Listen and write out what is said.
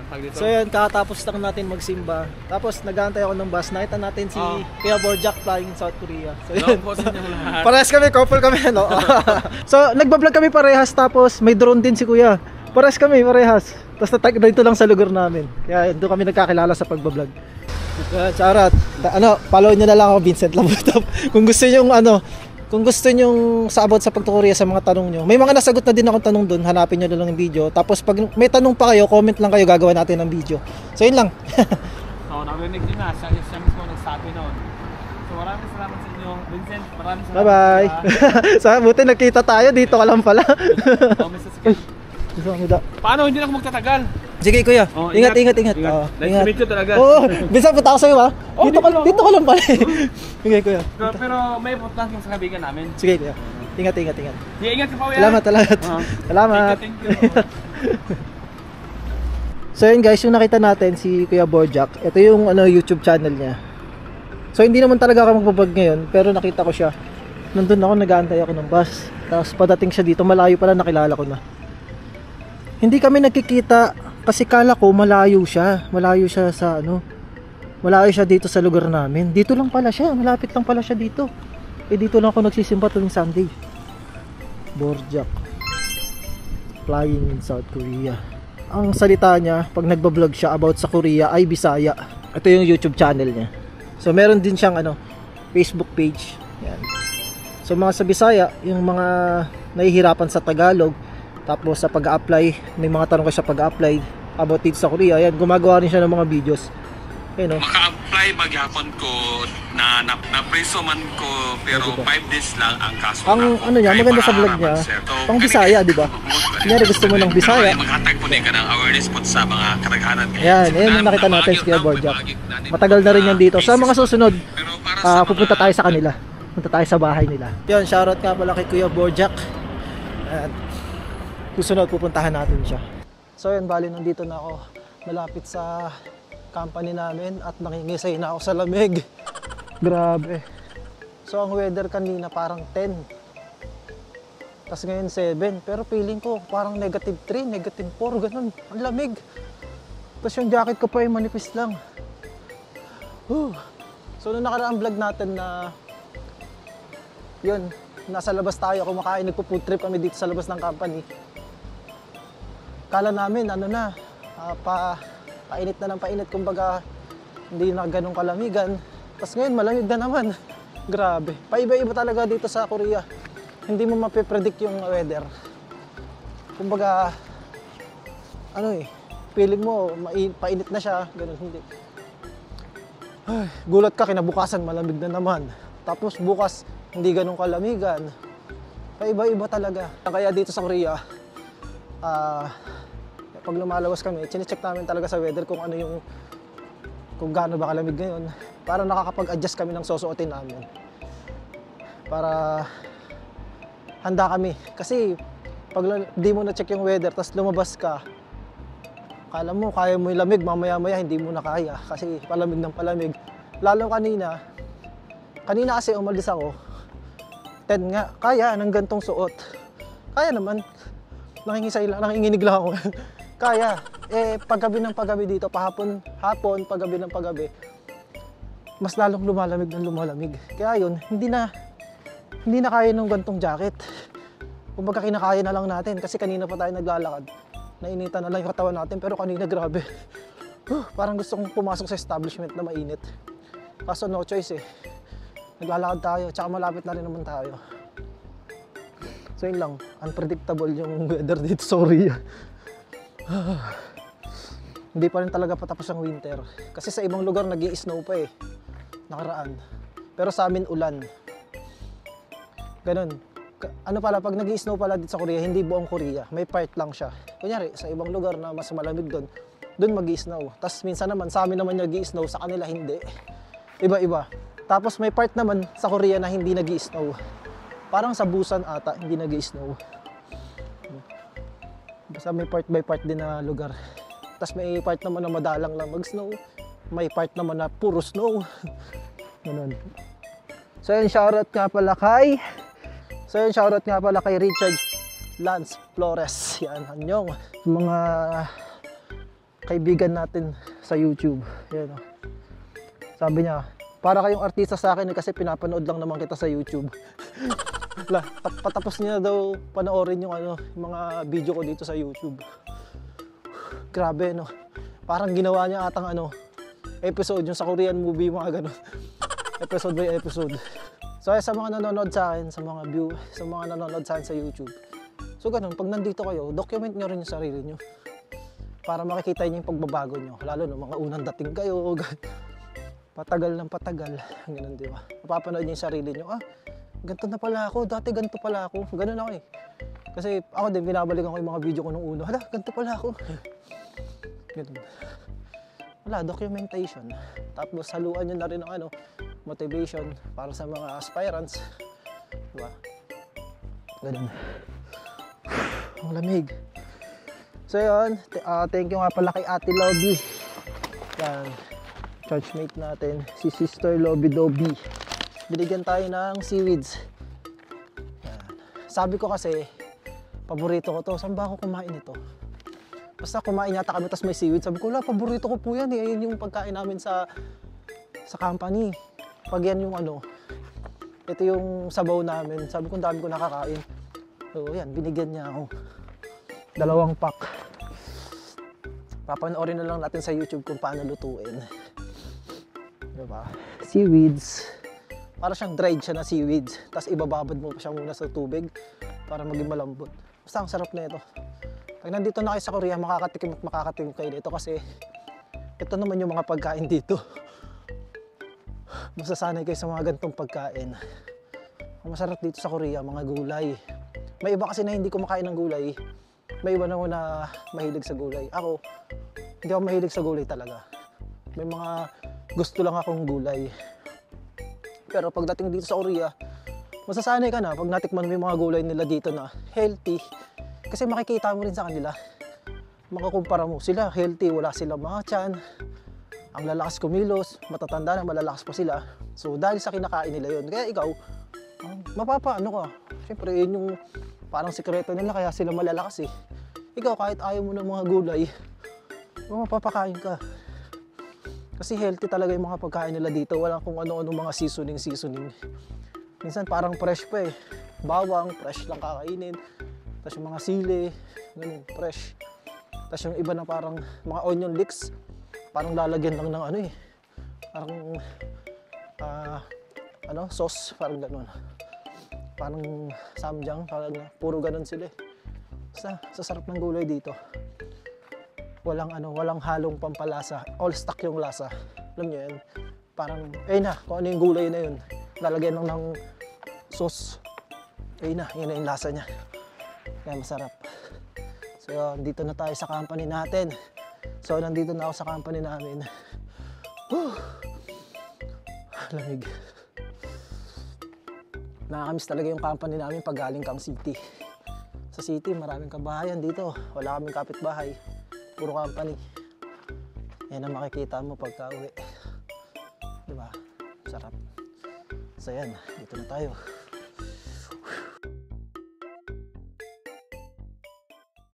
tag dito. So yun, kakatapos lang natin magsimba. Tapos nag-aantay ako ng bus. Nakita natin si Kuya Borjak flying South Korea. So yun. Parehas kami, couple kami, no? So nagbablog kami parehas, tapos may drone din si Kuya. Parehas kami, parehas. Tapos dito lang sa lugar namin. Kaya doon kami nagkakilala sa pagbablog. Shoutout. Follow nyo na lang ako, Vincent Labutop. Kung gusto nyo sa about sa pagtukorea sa mga tanong nyo, may mga nasagot na din akong tanong doon, hanapin nyo na lang yung video. Tapos pag may tanong pa kayo, comment lang kayo, gagawa natin ng video. So yun lang. So narinig nyo na, siya mismo nagsabi noon. So maraming salamat sa inyo, Vincent. Maraming salamat. Bye bye. Sa buti nagkita tayo, dito ka lang pala. Paano hindi na ako magtatagal? Sige kuya, ingat. Nice to meet you talaga. Oo, minsan punta ako sa'yo ha. Dito ka lang pala. Sige kuya. Pero may punta kang sa kabigan namin. Sige kuya, ingat. Ingat ka pa kuya. Salamat. Thank you. So yun guys, yung nakita natin si Kuya Borjak. Ito yung YouTube channel niya. So hindi naman talaga ako magbablog ngayon, pero nakita ko siya. Nandun ako, nag-aantay ako ng bus. Tapos padating siya dito, malayo pala, nakilala ko na. Hindi kami nagkikita kasi kala ko malayo siya sa malayo siya dito sa lugar namin. Dito lang pala siya, malapit lang pala siya dito. Dito lang ako nagsisimba tuwing Sunday. Borjak flying in South Korea. Ang salita niya pag nagbablog siya about sa Korea ay Bisaya. Ito yung YouTube channel niya. So meron din siyang Facebook page. Yan. So mga sa Bisaya, yung mga nahihirapan sa Tagalog, tapos sa pag-a-apply, may mga tanong kayo sa pag-a-apply about dito sa Korea. Ayan, gumagawa rin siya ng mga videos. Ayun, maka-apply maghapon ko na preso man ko, pero 5 days lang ang kaso. Ang niya, maganda sa vlog niya, pang Bisaya, di ba? Kunyari gusto mo ng Bisaya. Maghatag po ka ng awareness po sa mga karaghanan. Ayan, yung nakita natin si Kuya Borjak. Matagal na rin yan dito. Sa mga susunod, pupunta tayo sa kanila. Punta tayo sa bahay nila. Yun, shoutout nga pala kay Kuya Borjak. At susunod, pupuntahan natin siya. So yun, bali nandito na ako. Malapit sa company namin at nangingisay na ako sa lamig. Grabe. So ang weather kanina parang 10. Tapos ngayon 7. Pero feeling ko parang negative 3, negative 4, ganun. Ang lamig. Tapos yung jacket ko pa ay manipis lang. So nung nakaraang vlog natin na yun, nasa labas tayo kumakain, nagpo-food trip kami dito sa labas ng company. Kala namin painit na ng painit, kumbaga hindi na ganun kalamigan. Tapos ngayon malamig na naman. Grabe, paiba-iba talaga dito sa Korea. Hindi mo mape-predict yung weather. Kumbaga feeling mo painit na siya, ganun. Hindi. Ay, gulat ka, kinabukasan malamig na naman. Tapos bukas hindi ganun kalamigan. Paiba-iba talaga. Kaya dito sa Korea, pag lumalabas kami, chine-check namin talaga sa weather kung kung gaano ba kalamig ngayon, para nakakapag-adjust kami ng susuotin namin. Para handa kami. Kasi pag di mo na-check yung weather, tapos lumabas ka, kala mo kaya mo yung lamig, mamaya-maya hindi mo na kaya kasi palamig ng palamig. Lalo kanina kasi umalis ako, 10 nga, kaya ng gantong suot. Kaya naman, nanginginig lang ako. Kaya, paggabi ng paggabi dito, hapon, paggabi ng paggabi, mas lalong lumalamig ng lumalamig. Kaya yun, hindi na kaya ng gantong jacket. Kumbaga kinakaya na lang natin kasi kanina pa tayo naglalakad. Nainitan na lang yung katawan natin, pero kanina grabe. Parang gusto kong pumasok sa establishment na mainit. Kaso no choice Naglalakad tayo, tsaka malapit na rin naman tayo. So yun lang, unpredictable yung weather dito sa Korea. Hindi pa rin talaga patapos ang winter. Kasi sa ibang lugar nag-i-snow pa nakaraan. Pero sa amin ulan. Ganun. Pag nag-i-snow pala dito sa Korea, hindi buong Korea. May part lang siya. Kunyari, sa ibang lugar na mas malamig doon mag-i-snow. Tapos minsan naman, sa amin naman nag-i-snow, sa kanila hindi. Iba-iba. Tapos may part naman sa Korea na hindi nag-i-snow. Parang sa Busan ata, hindi nag-i-snow. Basta may part by part din na lugar. Tapos may part naman na madalang lang mag-snow. May part naman na puro snow. Ganun. So yun, shoutout nga pala kay Richard Lance Flores. Yan, anyong. Mga kaibigan natin sa YouTube. Yan, oh. Sabi niya, para kayong artista sa akin kasi pinapanood lang naman kita sa YouTube. Patapos niya daw panoorin yung yung mga video ko dito sa YouTube. Grabe, no? Parang ginawa niya atang episode yung sa Korean movie, mga ganun. Episode by episode. So sa mga nanonood sa akin, sa mga nanonood sa akin sa YouTube. So ganun, pag nandito kayo, document nyo rin yung sarili nyo. Para makikita nyo yung pagbabago nyo. Lalo no, mga unang dating kayo, patagal ng patagal. Ganun, di ba? Mapapanood nyo yung sarili nyo. Ganito na pala ako, dati ganito pala ako. Ganun ako eh. Kasi ako din, binabalikan ko yung mga video ko nung uno. Hala, ganito pala ako. Ganun. Wala, documentation. Tapos haluan nyo na rin ng motivation para sa mga aspirants. Diba? Ganun. Ang lamig. So yun, thank you nga pala kay Ate Lobby. Yan, churchmate natin, si Sister Lobby Dobby. Binigyan tayo ng seaweeds. Yan. Sabi ko kasi, paborito ko to. Saan ba ako kumain ito? Basta kumain yata kami tapos may seaweed. Sabi ko, paborito ko po yan. Ayun yung pagkain namin sa company. Pag yan yung ito yung sabaw namin. Sabi ko, dami ko nakakain. So yan, binigyan niya ako. 2 pack. Papanoorin na lang natin sa YouTube kung paano lutuin. Diba? Seaweeds. Para siyang dried siya na seaweeds. Tapos ibababad mo pa siya muna sa tubig para maging malambot. Basta ang sarap na ito. Pag nandito na kayo sa Korea, makakatikim kayo dito kasi ito naman yung mga pagkain dito. Masasanay kayo sa mga ganitong pagkain. Ang masarap dito sa Korea, mga gulay. May iba kasi na hindi kumakain ng gulay. May iba naman na mahilig sa gulay. Ako, hindi ako mahilig sa gulay talaga. May mga gusto lang akong gulay. Pero pagdating dito sa Korea, masasanay ka na pag natikman mo yung mga gulay nila dito na healthy. Kasi makikita mo rin sa kanila. Makakumpara mo sila, healthy, wala silang mga tiyan. Ang lalakas kumilos, matatanda na malalakas pa sila. So dahil sa kinakain nila yun, kaya ikaw, mapapaano ka. Siyempre yun yung parang sikreto nila kaya sila malalakas eh. Ikaw kahit ayaw mo ng mga gulay, mapapakain ka. Kasi healthy talaga yung mga pagkain nila dito. Walang kung ano-ano mga seasoning. Minsan parang fresh pa eh. Bawang, fresh lang kakainin. Tapos yung mga sili, ganun, fresh. Tapos yung iba na parang mga onion leeks, parang lalagyan lang ng parang sauce, parang ganun. Parang samjang, parang puro ganun sila eh. Basta, sasarap ng gulay dito. Walang halong pampalasa. All stock yung lasa. Alam niyo yan? Parang, kung ano yung gulay na yun. Lalagyan lang ng sauce. Yun na yung lasa niya. Kaya masarap. So yun, dito na tayo sa company natin. So nandito na ako sa company namin. Lamig. Nakakamiss talaga yung company namin pag galing kang city. Sa city, maraming kabahayan dito. Wala kaming kapitbahay. Puro company. Yan ang makikita mo pagka uwi. Diba? Sarap. So yan, dito na tayo.